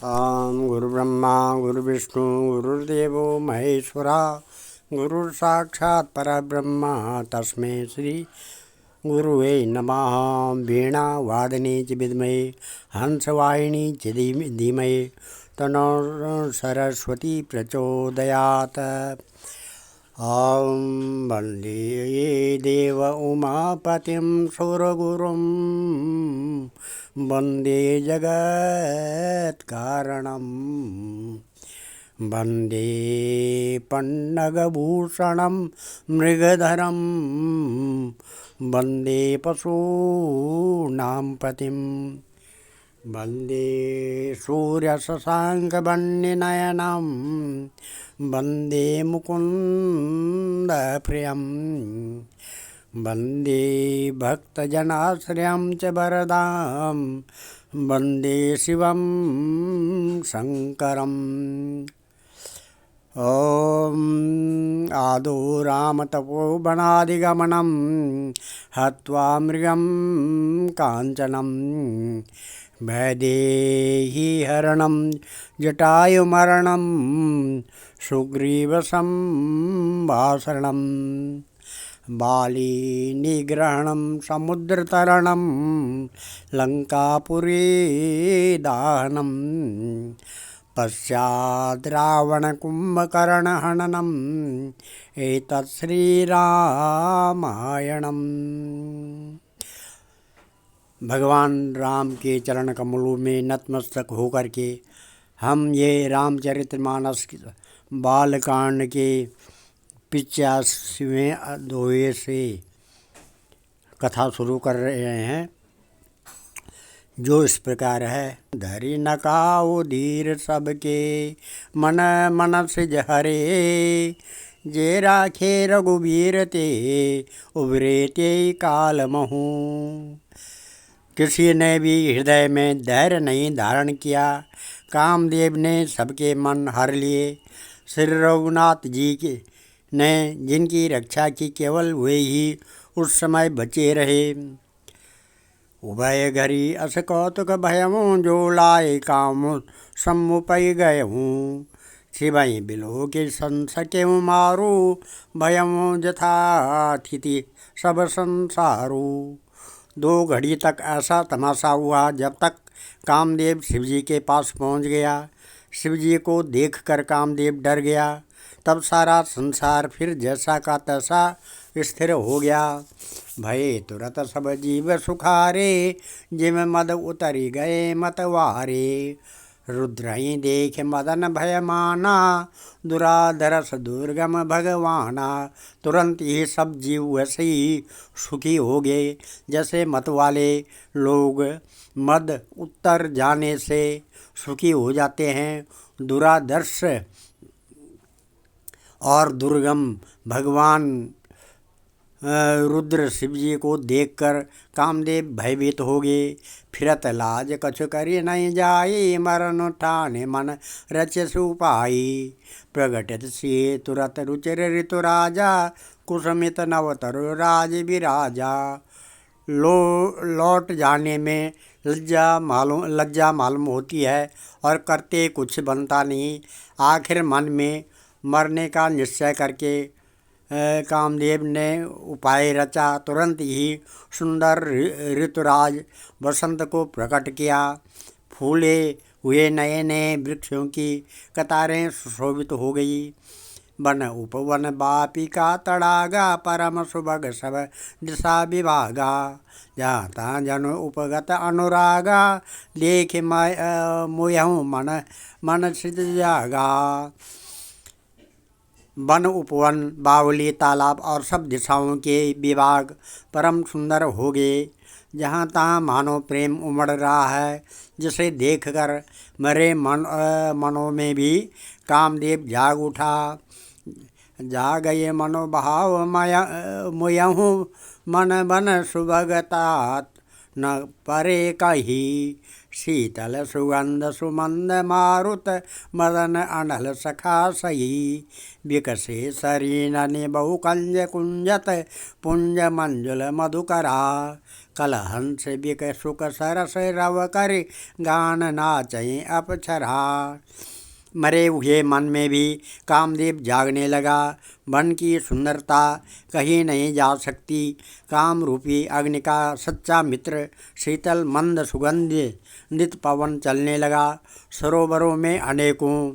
गुरुब्रह्मा गुरुविष्णु गुरुर्देवो महेश्वरा गुरुर्साक्षात् परब्रह्म तस्मै श्री गुरुवे नमः। वीणा वादने च विद्महे हंसवाहिनी च धीमहि तन्नो सरस्वती प्रचोदयात्। वन्दे देव उमापतिं सुरगुरुं वन्दे जगत्कारणं वन्दे पन्नगभूषणं मृगधरं वन्दे पशूनां पतिं वन्दे सूर्यशशाङ्कवह्निनयनं वन्दे मुकुन्दप्रियं वन्दे भक्तजनाश्रयं च वरदां वन्दे शिवं शङ्करम्। आदौ रामतपोवनादिगमनं हत्वा मृगं काञ्चनं वैदेहीहरणं जटायुमरणं सुग्रीवसंभाषणं बालीनिग्रहणं समुद्रतरणं लङ्कापुरीदाहनं पश्चात् रावणकुम्भकर्णहननम् एतत् श्रीरामायणम्। भगवान राम के चरण कमलों में नतमस्तक होकर के हम ये रामचरितमानस बालकांड के 85वें अध्याय से कथा शुरू कर रहे हैं, जो इस प्रकार है। धरि न काऊ धीर सबके मन मन सिज हरे, जे राखे रघुबीर ते उबरे ते काल महू। किसी ने भी हृदय में धैर्य नहीं धारण किया। कामदेव ने सबके मन हर लिए। श्री रघुनाथ जी के ने जिनकी रक्षा की, केवल वे ही उस समय बचे रहे। उभय घरी अस कौतुक भयमु, जो लाए काम सम्मुपै गए हूँ। शिवई बिलो के संसके मारू, भयमु जथाथिति सब संसारू। 2 घड़ी तक ऐसा तमाशा हुआ, जब तक कामदेव शिवजी के पास पहुँच गया। शिवजी को देखकर कामदेव डर गया। तब सारा संसार फिर जैसा का तैसा स्थिर हो गया। भये तुरत सब जीव सुखारे, जिम मद उतरी गए मतवारे। रुद्रहि देख मदन भय माना, दुराधरस दुर्गम भगवाना। तुरंत ही सब जीव वैसे ही सुखी हो गए, जैसे मत वाले लोग मद उतर जाने से सुखी हो जाते हैं। दुराधर्ष और दुर्गम भगवान रुद्र शिवजी को देखकर कामदेव भयभीत हो गए। फिरत लाज कछु करी नहीं जाई, मरण ठाने मन रच सुपाई। प्रगटित सिए तुरत रुचिर ऋतु राजा, कुसुमित नवतरु राज विराजा। लौट जाने में लज्जा मालूम होती है और करते कुछ बनता नहीं। आखिर मन में मरने का निश्चय करके कामदेव ने उपाय रचा। तुरंत ही सुंदर ऋतुराज वसंत को प्रकट किया। फूले हुए नए नए वृक्षों की कतारें सुशोभित हो गई। वन उपवन बापिका तड़ागा, परम सुभग सब दिशा विभागा। जहाँ तहाँ जन उपगत अनुरागा, देख मोयहूँ मन सिद्ध जागा। वन उपवन बावली तालाब और सब दिशाओं के विभाग परम सुंदर हो गए। जहाँ तहाँ मानो प्रेम उमड़ रहा है, जिसे देखकर मेरे मनों में भी कामदेव जाग उठा। जा गए मनोभाव मोयहूँ मन बन सुभगतात, न परे कही शीतल सुगंध सुमंद मारुत मदन अनल सखा सही। विकसे शरीरनि बहु कंज कुंजत पुंज मंजुल मधुकरा। कलहंस बिक सुख सरस रव कर गान नाचय अपछरा। मरे हुए मन में भी कामदेव जागने लगा। वन की सुंदरता कहीं नहीं जा सकती। काम रूपी अग्नि का सच्चा मित्र शीतल मंद सुगंधित पवन चलने लगा। सरोवरों में अनेकों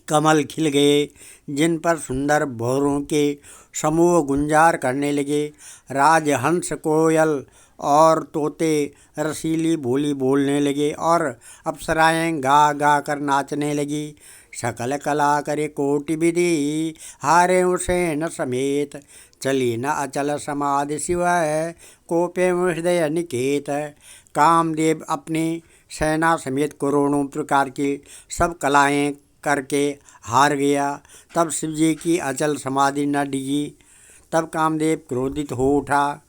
कमल खिल गए, जिन पर सुंदर भौरों के समूह गुंजार करने लगे। राजहंस कोयल और तोते रसीली बोली बोलने लगे और अप्सराएं गा गा कर नाचने लगी। सकल कला करे कोटि विधि हारे उसेन समेत। चली न अचल समाधि शिव कोपे हृदय निकेत। कामदेव अपनी सेना समेत करोड़ों प्रकार की सब कलाएं करके हार गया। तब शिवजी की अचल समाधि न डिगी। तब कामदेव क्रोधित हो उठा।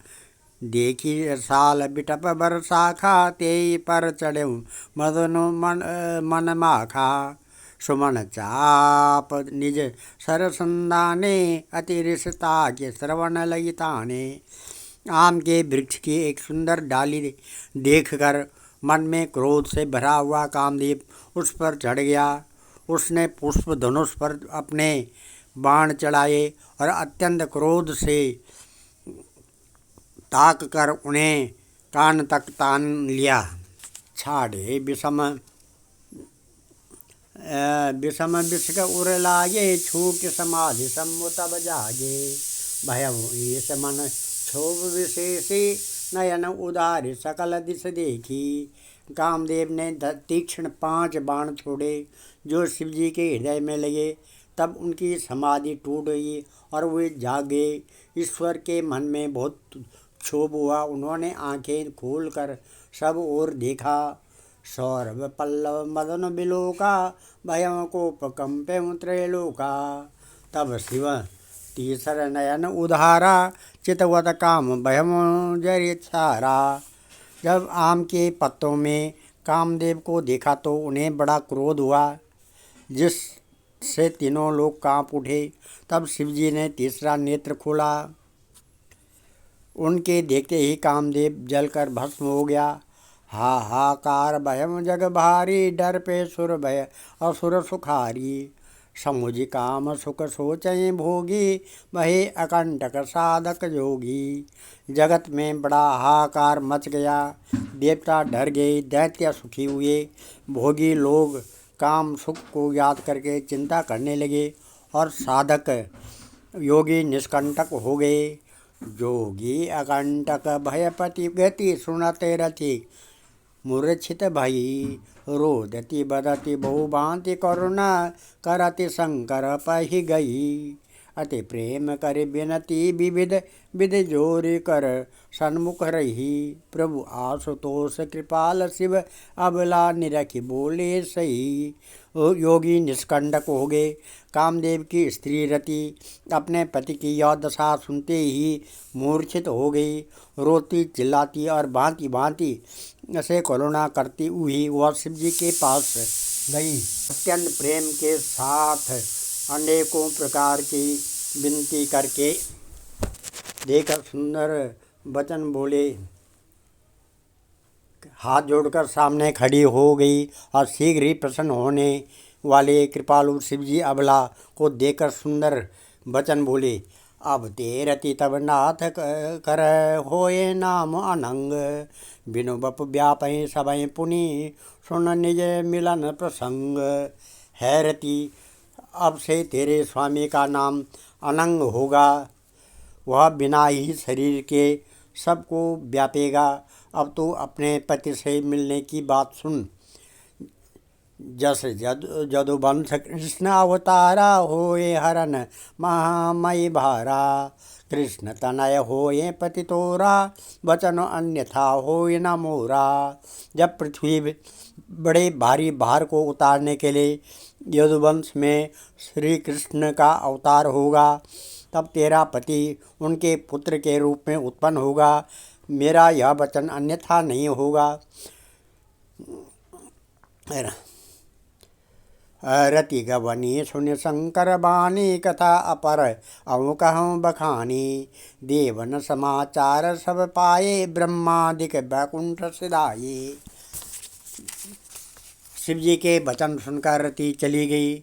देखी साल बिटप बर शाखा तेई पर चढ़े मदनो मन माखा। सुमन चाप निज सरसंदाने अति रिसता के श्रवण लगी ताने। आम के वृक्ष की एक सुंदर डाली देखकर मन में क्रोध से भरा हुआ कामदेव उस पर चढ़ गया। उसने पुष्प धनुष पर अपने बाण चढ़ाए और अत्यंत क्रोध से ताक कर उन्हें कान तक तान लिया। छाड़े विषम विषक उर लागे छूट समाधि सम्मु तब जागे। भयम ईश मन क्षोभ विशेषी नयन उदारी सकल दिश देखी। कामदेव ने तीक्ष्ण 5 बाण छोड़े जो शिवजी के हृदय में लगे। तब उनकी समाधि टूट गई और वे जागे। ईश्वर के मन में बहुत क्षोभ हुआ। उन्होंने आंखें खोलकर सब ओर देखा। सौरभ पल्लव मदन बिलोका भयं कोप कंपे त्रैलोका। तब शिव तीसर नयन उधारा चितवत काम भयम जरिछारा। जब आम के पत्तों में कामदेव को देखा तो उन्हें बड़ा क्रोध हुआ, जिससे तीनों लोग कांप उठे। तब शिवजी ने तीसरा नेत्र खोला। उनके देखते ही कामदेव जलकर भस्म हो गया। हाहाकार भयम जग भारी डर पे सुर भय असुर सुखारी। समुझ काम सुख सोचय भोगी वही अकंटक साधक जोगी। जगत में बड़ा हाहाकार मच गया। देवता डर गए, दैत्य सुखी हुए। भोगी लोग काम सुख को याद करके चिंता करने लगे और साधक योगी निष्कंटक हो गए। जोगी अकंटक भयपति गति सुनते रथि मूर्छित भई। रोदति बदति बहुभांति करुणा करति शंकर पहि गई। अति प्रेम कर बिनती विविध विधि जोरि कर सन्मुख रही। प्रभु आशुतोष कृपाल शिव अबला निरखि बोले सही। योगी निष्कंटक हो गए। कामदेव की स्त्री रति अपने पति की यह दशा सुनते ही मूर्छित हो गई। रोती चिल्लाती और भांति भांति से करुणा करती हुई वह शिवजी के पास गई। अत्यंत प्रेम के साथ अनेकों प्रकार की विनती करके देकर सुंदर वचन बोले। हाथ जोड़कर सामने खड़ी हो गई और शीघ्र ही प्रसन्न होने वाले कृपालु शिवजी अबला को देखकर सुंदर वचन बोले। अब तेरति तब नाथ कर होए नाम अनंग। बिनु बप व्यापहि सबहि पुनि सुन निज मिलन प्रसंग। है रति, अब से तेरे स्वामी का नाम अनंग होगा। वह बिना ही शरीर के सबको व्यापेगा। अब तो अपने पति से मिलने की बात सुन। जस जदुवंश कृष्ण अवतारा होए हरन महामयी भारा। कृष्ण तनय होए पति तोरा वचन अन्यथा होए न मोरा। जब पृथ्वी बड़े भारी भार को उतारने के लिए यदुवंश में श्री कृष्ण का अवतार होगा, तब तेरा पति उनके पुत्र के रूप में उत्पन्न होगा। मेरा यह वचन अन्यथा नहीं होगा। रति गवनी सुन शंकर बानी कथा अपर अहु कहूँ बखानी देवन समाचार सब पाए ब्रह्मादिक बैकुंठ सिधाये। शिव जी के वचन सुनकर रति चली गई।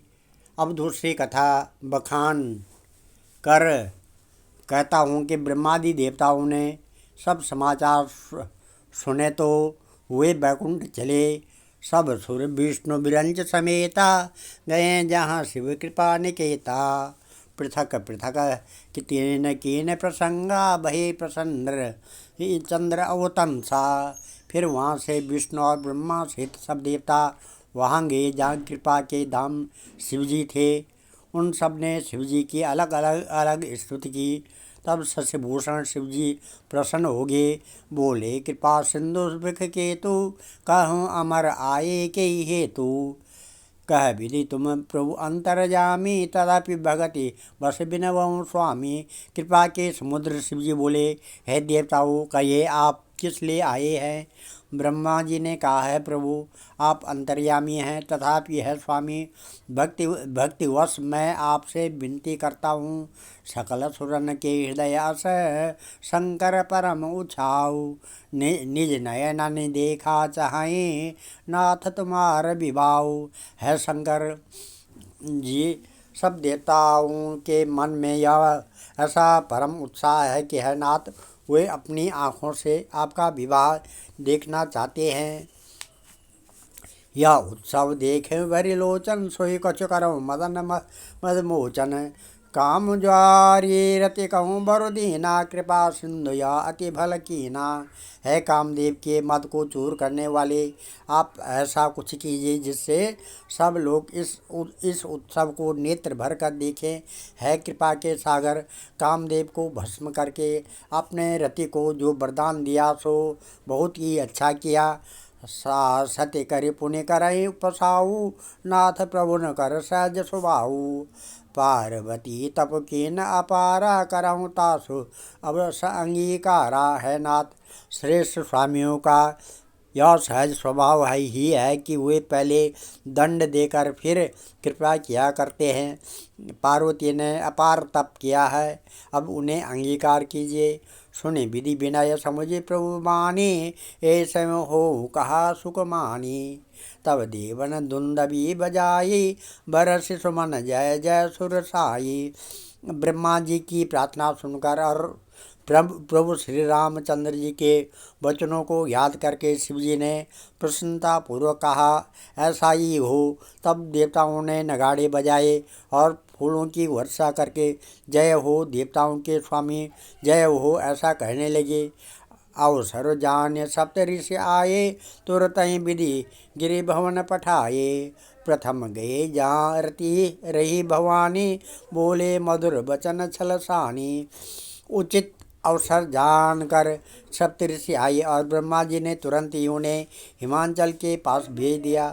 अब दूसरी कथा बखान कर कहता हूँ कि ब्रह्मादि देवताओं ने सब समाचार सुने तो वे बैकुंठ चले। सब सुर विष्णु बिरंज समेता गए जहाँ शिव कृपा निकेता। पृथक पृथक कितीन कीन प्रसंगा भये प्रसन्न चंद्र अवतंसा। फिर वहाँ से विष्णु और ब्रह्मा सहित सब देवता वहाँ गए जहाँ कृपा के धाम शिव जी थे। उन सब ने शिव जी की अलग अलग स्तुति की। तब शशिभूषण शिव जी प्रसन्न हो गए। बोले कृपा सिंधु बिख केतु कहूँ अमर आए के हेतु। कह विधि तुम प्रभु अंतर्जामी तदापि भगति बस बिनवऊँ स्वामी। कृपा के समुद्र शिव जी बोले हे देवताओं कहिए आप किस लिए आए हैं। ब्रह्मा जी ने कहा है प्रभु आप अंतर्यामी हैं तथापि है स्वामी भक्तिवश मैं आपसे विनती करता हूँ। सकल सुरन के हृदय अस शंकर परम उछाऊ। निज नयन ने देखा चाहें नाथ तुम्हार विभाऊ। है शंकर जी सब देवताओं के मन में यह ऐसा परम उत्साह है कि है नाथ वे अपनी आँखों से आपका विवाह देखना चाहते हैं। यह उत्सव देखे भरी लोचन सोई कछु करऊँ मदन मदमोचन। काम ज्वारी रति कहूँ बरुदीना कृपा सिंधु या अति भल कीना। है कामदेव के मद को चूर करने वाले आप ऐसा कुछ कीजिए जिससे सब लोग इस उत्सव को नेत्र भर कर देखें। है कृपा के सागर कामदेव को भस्म करके अपने रति को जो वरदान दिया सो बहुत ही अच्छा किया। सत्य करे पुण्य करई पसाऊ नाथ प्रभु न कर सहज स्वभाऊ। पार्वती तप के न अपारा करऊँ तासु अब अंगीकारा। है नाथ श्रेष्ठ स्वामियों का यह सहज स्वभाव ही है कि वे पहले दंड देकर फिर कृपा किया करते हैं। पार्वती ने अपार तप किया है अब उन्हें अंगीकार कीजिए। सुने विधि विनय समुझे प्रभु माने ऐसे हो कहा सुख मानी। तब देवन धुंदबी बजाई बरस सुमन जय जय सुर साई। ब्रह्मा जी की प्रार्थना सुनकर और प्रभु श्री रामचंद्र जी के वचनों को याद करके शिव जी ने प्रसन्नता पूर्वक कहा ऐसा ही हो। तब देवताओं ने नगाड़े बजाए और फूलों की वर्षा करके जय हो देवताओं के स्वामी जय हो ऐसा कहने लगे। अवसर जान सप्त ऋषि आए तुरत ही विधि गिरि भवन पठाए। प्रथम गए जहाँ रति रही भवानी बोले मधुर वचन छलसानी। उचित अवसर जानकर सप्तऋषि आए और ब्रह्मा जी ने तुरंत ही उन्हें हिमांचल के पास भेज दिया।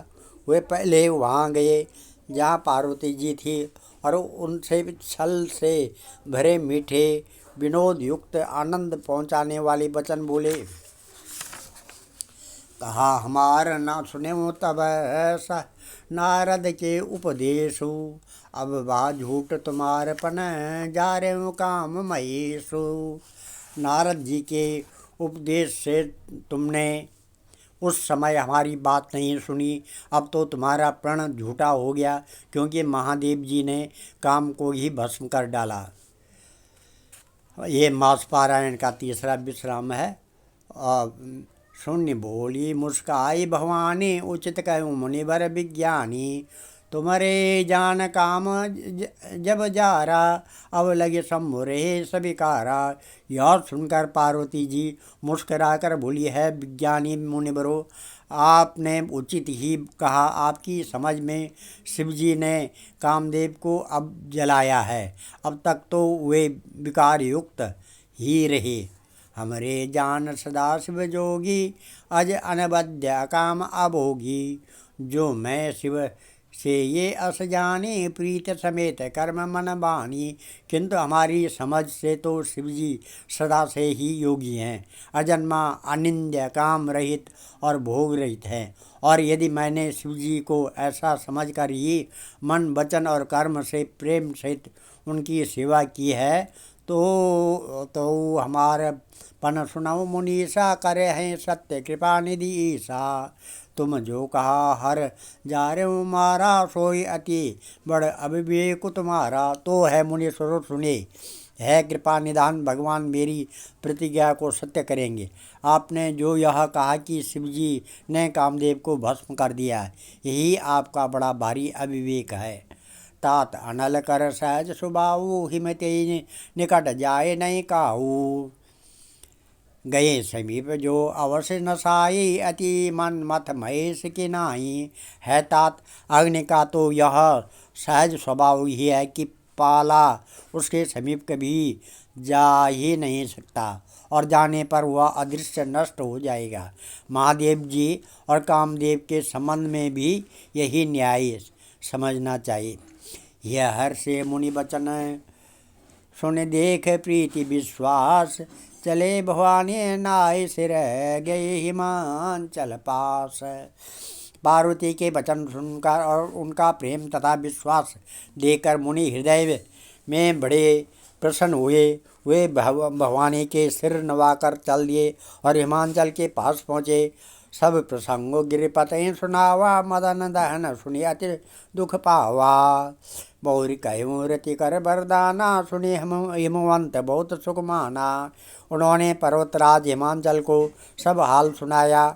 वे पहले वहाँ गए जहाँ पार्वती जी थी और उनसे छल से भरे मीठे विनोद युक्त आनंद पहुँचाने वाले वचन बोले। कहा हमार ना सुने तब ऐसा नारद के उपदेशु। अब बा झूठ तुम्हारे पन जा रहे काम महेशु। नारद जी के उपदेश से तुमने उस समय हमारी बात नहीं सुनी। अब तो तुम्हारा प्रण झूठा हो गया क्योंकि महादेव जी ने काम को ही भस्म कर डाला। ये मास पारायण का तीसरा विश्राम है। और शून्य बोली मुस्काई भवानी उचित कहूँ मुनिवर विज्ञानी। तुम्हारे जान काम जब जारा अब लगे शंभु रहे सबिकारा। यह सुनकर पार्वती जी मुस्कराकर बोली है विज्ञानी मुनिवरों आपने उचित ही कहा। आपकी समझ में शिव जी ने कामदेव को अब जलाया है। अब तक तो वे विकार युक्त ही रहे। हमरे जान सदा शिव जोगी अज अनबद्य काम अभोगी। जो मैं शिव से ये अस जाने प्रीत समेत कर्म मन बानी। किंतु हमारी समझ से तो शिव जी सदा से ही योगी हैं, अजन्मा, अनिंद्य, काम रहित और भोग रहित हैं। और यदि मैंने शिव जी को ऐसा समझकर ही मन, वचन और कर्म से प्रेम सहित उनकी सेवा की है, तो हमारे पन सुनऊ मुनीसा, करे हैं सत्य कृपा निधि ईसा। तुम जो कहा हर जा रे मारा, सोई अति बड़ अविवेक तुम्हारा। तो है मुनि स्वरूप सुने, है कृपा निधान भगवान मेरी प्रतिज्ञा को सत्य करेंगे। आपने जो यह कहा कि शिवजी ने कामदेव को भस्म कर दिया, यही आपका बड़ा भारी अविवेक है। तात अनल कर सहज सुबाऊ, हिमते निकट जाए नहीं काहू। गए समीप जो अवश्य नसाई, अति मन मत महेश के नाई। है तात अग्नि का तो यह सहज स्वभाव ही है कि पाला उसके समीप कभी जा ही नहीं सकता, और जाने पर वह अदृश्य नष्ट हो जाएगा। महादेव जी और कामदेव के संबंध में भी यही न्याय समझना चाहिए। यह हर्ष से मुनि वचन सुन देख प्रीति विश्वास, चले भवानी नाय सिर गए हिमांचल पास। पार्वती के वचन सुनकर और उनका प्रेम तथा विश्वास देखकर मुनि हृदय में बड़े प्रसन्न हुए। वे भवानी के सिर नवाकर चल दिए और हिमांचल के पास पहुँचे। सब प्रसंगो गिरिपत सुनावा, मदन दहन सुनि अति दुख पावा। बहुरी कहूँ रति कर बरदाना, सुनि हिमवंत बहुत सुख माना। उन्होंने पर्वतराज हिमांचल को सब हाल सुनाया।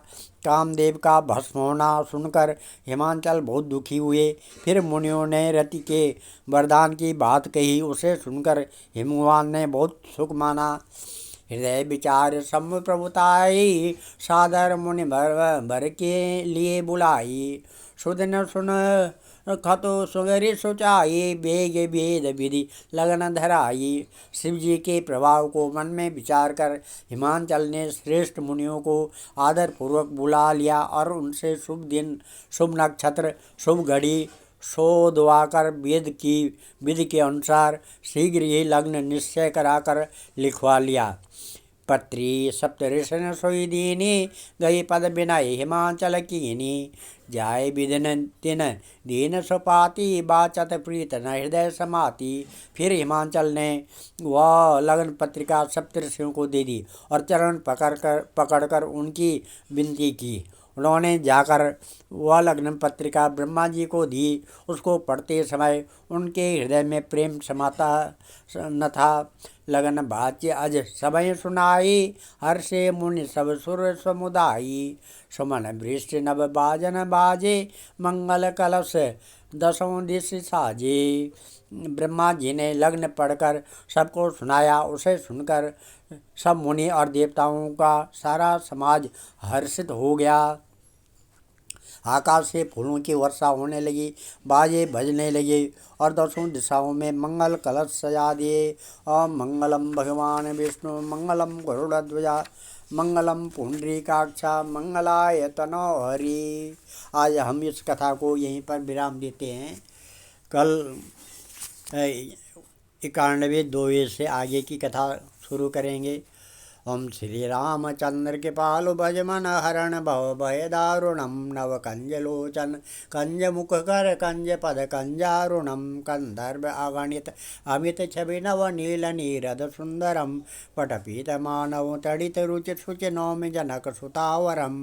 कामदेव का भस्म होना सुनकर हिमांचल बहुत दुखी हुए। फिर मुनियों ने रति के वरदान की बात कही, उसे सुनकर हिमवान ने बहुत सुख माना। हृदय विचार सम प्रभुताई, सादर मुनि भर के लिए बुलाई। सुदिन सुन खतो सुगरी सुचाई, बेग भेद विधि लगन धराई। शिव जी के प्रभाव को मन में विचार कर हिमांचल ने श्रेष्ठ मुनियों को आदर पूर्वक बुला लिया और उनसे शुभ दिन, शुभ नक्षत्र, शुभ घड़ी शोधवाकर वेद की विधि के अनुसार शीघ्र ही लग्न निश्चय कराकर लिखवा लिया। पत्री सप्तऋषन सोई दीनी, गई पद बिनाई हिमांचल कीनी। जाय विदिन तिन दीन सुपाति, बाचत प्रीत न हृदय समाति। फिर हिमांचल ने वह लग्न पत्रिका सप्तऋषियों को दे दी और चरण पकड़कर उनकी विनती की। उन्होंने जाकर वह लग्न पत्रिका ब्रह्मा जी को दी। उसको पढ़ते समय उनके हृदय में प्रेम समाता न था। लगन बाच्य अज सबय सुनाई, हर्षे मुनि सब सुर समुदायी। सुमन वृष्टि नभ बाजन बाजे, मंगल कलश दसों दिश साजे। ब्रह्मा जी ने लग्न पढ़कर सबको सुनाया। उसे सुनकर सब मुनि और देवताओं का सारा समाज हर्षित हो गया। आकाश से फूलों की वर्षा होने लगी, बाजे बजने लगे और दसों दिशाओं में मंगल कलश सजा दिए। ओम मंगलम भगवान विष्णु, मंगलम गरुड़ध्वजा, मंगलम पुंडरीकाक्षा, मंगलाय तनो हरि। आज हम इस कथा को यहीं पर विराम देते हैं। कल 91 2 से आगे की कथा शुरू करेंगे। ओम श्री रामचंद्र कृपालु भज मन हरण भव भय दारुणम। नव कंज लोचन कंज मुख कर कंज पद कंजारुणम। कंदर्भ अगणित अमित छवि नव नील नीरद सुंदरम। पटपीत मानव तड़ित रुचि सुचि नौमि जनक सुतावरम।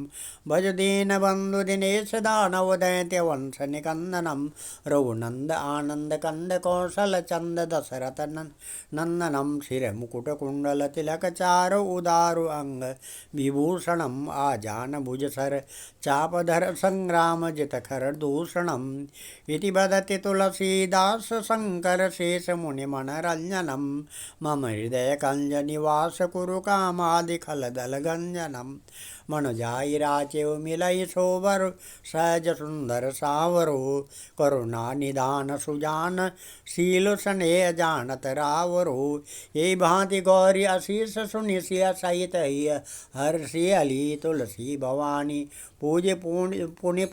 भज दीन बंधु दिनेश दानव दैत्य वंश निकंदनम। रघुनंद आनंद कंद कौशल चंद दशरथ नंदनम। शिर मुकुट कुंडल तिलक चारु उदारु अंग विभूषणम। आजान भुजसर चापधर संग्राम जित खर दूषणम। इति वदति तुलसीदास शंकर शेष मुनि मनरंजनम। मम हृदय कंज निवास कुरु कामादि खल दल गंजनम। मनुजाई राचेव मिलई सोबर, सहज सुंदर सावरो। करुणा निदान सुजान, शील स्नेह जानत रावरो। ये भांति गौरी अशीष सुनि सिय सहित हर्षि अली तुलसी भवानी। पूज्य पुण्य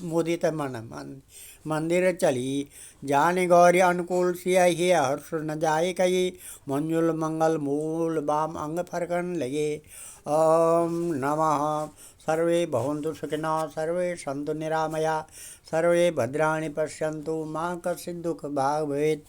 मुदित मन मंदिर चली। जाने गौरी अनुकूल सिया ही हर्ष न जाए कही। मंजुल मंगल मूल बाम अंग फरकन लगे। ओम नमः। सर्वे भवन्तु सुखिनः सर्वे सन्तु निरामया सर्वे भद्राणि पश्यन्तु मां कश्चित् दुःख भाग् भवेत्।